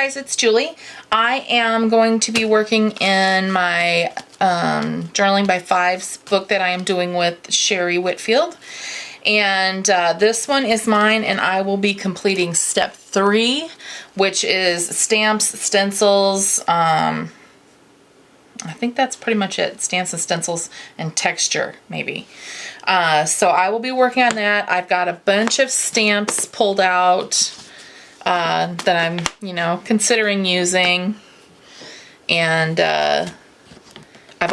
guys, it's Julie. I am going to be working in my Journaling by Fives book that I am doing with Sherry Whitfield. And this one is mine, and I will be completing step 3, which is stamps, stencils, I think that's pretty much it. Stamps and stencils and texture, maybe. So I will be working on that. I've got a bunch of stamps pulled out that I'm, considering using. And I've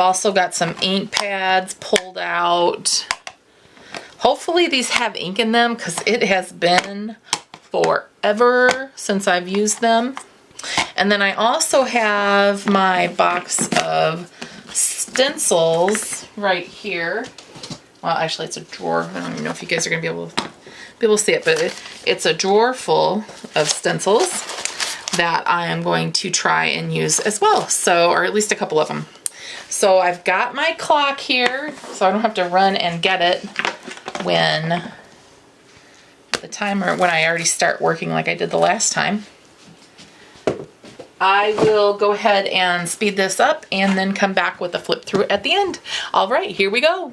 also got some ink pads pulled out. Hopefully these have ink in them, because it has been forever since I've used them. And then I also have my box of stencils right here. Well, actually it's a drawer. I don't even know if you guys are going to be able to see it, but it's a drawer full of stencils that I am going to try and use as well. So, or at least a couple of them. So I've got my clock here, so I don't have to run and get it when I already start working like I did the last time. I will go ahead and speed this up and then come back with a flip through at the end. All right, here we go.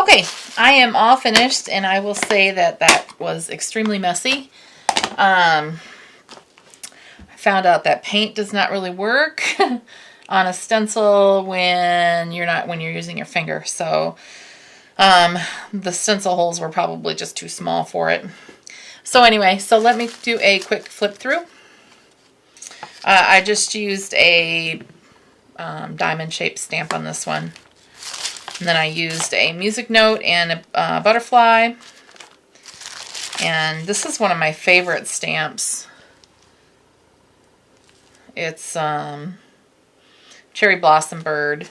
Okay, I am all finished, and I will say that that was extremely messy. I found out that paint does not really work on a stencil when you're using your finger. So the stencil holes were probably just too small for it. So anyway, so let me do a quick flip through. I just used a diamond shaped stamp on this one. And then I used a music note and a butterfly. And this is one of my favorite stamps. It's Cherry Blossom Bird.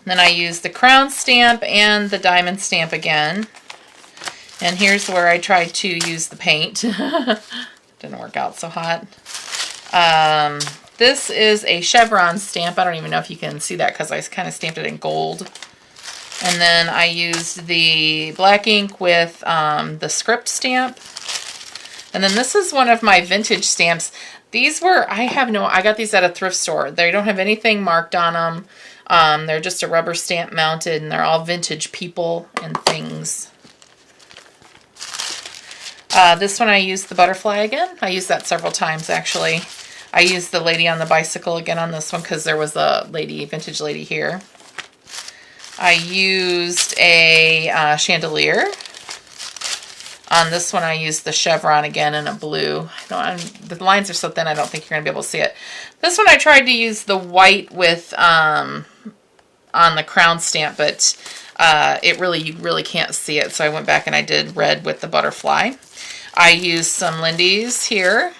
Then I used the crown stamp and the diamond stamp again. And here's where I tried to use the paint. Didn't work out so hot. This is a chevron stamp. I don't even know if you can see that because I kind of stamped it in gold. And then I used the black ink with the script stamp. And then this is one of my vintage stamps. These were, I got these at a thrift store. They don't have anything marked on them. They're just a rubber stamp mounted, and they're all vintage people and things. This one I used the butterfly again. I used that several times actually. I used the lady on the bicycle again on this one because there was a lady, vintage lady here. I used a chandelier. On this one I used the chevron again in a blue. The lines are so thin I don't think you're going to be able to see it. This one I tried to use the white with on the crown stamp, but you really can't see it, so I went back and I did red with the butterfly. I used some Lindy's here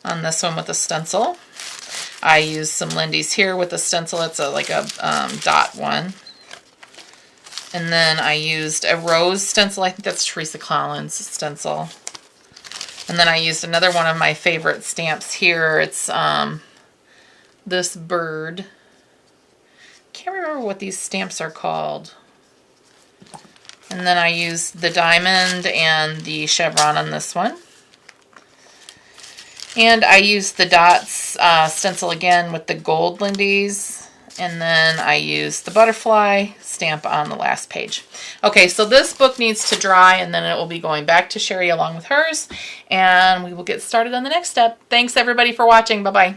on this one with a stencil. I used some Lindy's here with a stencil. It's like a dot one. And then I used a rose stencil. I think that's Teresa Collins' stencil. And then I used another one of my favorite stamps here. It's this bird. Can't remember what these stamps are called. And then I used the diamond and the chevron on this one. And I used the dots stencil again with the gold Lindy's. And then I used the butterfly stamp on the last page. Okay, so this book needs to dry, and then it will be going back to Sherry along with hers. And we will get started on the next step. Thanks everybody for watching. Bye-bye.